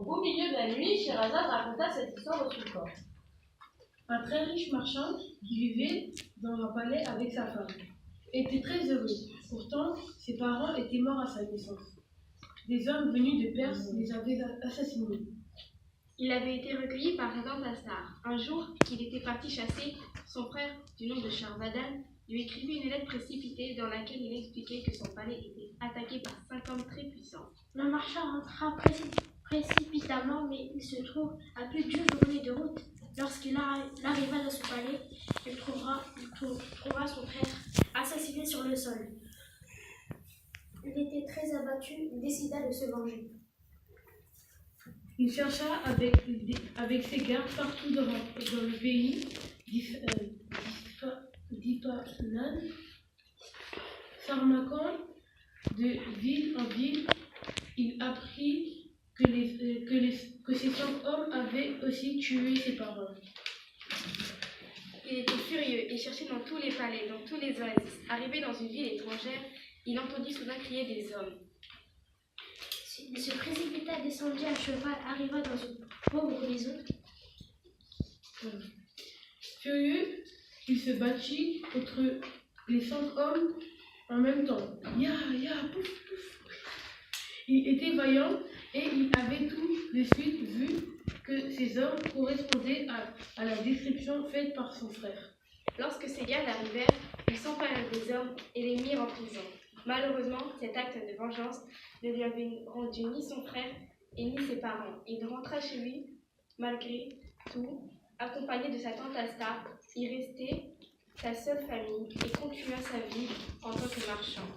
Au beau milieu de la nuit, Scheherazade raconta cette histoire au sultan. Un très riche marchand qui vivait dans un palais avec sa femme était très heureux. Pourtant, ses parents étaient morts à sa naissance. Des hommes venus de Perse les avaient assassinés. Il avait été recueilli par sa tante Astar. Un jour qu'il était parti chasser, son frère, du nom de Charvadan, lui écrivit une lettre précipitée dans laquelle il expliquait que son palais était attaqué par 5 hommes très puissants. Le marchand rentra précipitamment, mais il se trouve à plus d'une journée de route. Lorsqu'il arriva dans ce palais, il trouva son frère assassiné sur le sol. Il était très abattu, il décida de se venger. Il chercha avec ses gardes partout dans le pays d'Ipanan, s'arnaquant de ville en ville. Il apprit que ces 5 hommes avaient aussi tué ses parents. Il était furieux et cherchait dans tous les palais, dans tous les oasis. Arrivé dans une ville étrangère, il entendit soudain crier des hommes. Il se précipita, descendit à cheval, arriva dans une pauvre maison. Furieux, il se battit contre les 5 hommes en même temps. Ya, pouf, pouf. Il était vaillant et il avait tout de suite vu que ces hommes correspondaient à la description faite par son frère. Lorsque ces gardes arrivèrent, ils s'emparèrent des hommes et les mirent en prison. Malheureusement, cet acte de vengeance ne lui avait rendu ni son frère et ni ses parents. Il rentra chez lui, malgré tout, accompagné de sa tante Asta. Il restait sa seule famille et continua sa vie en tant que marchand.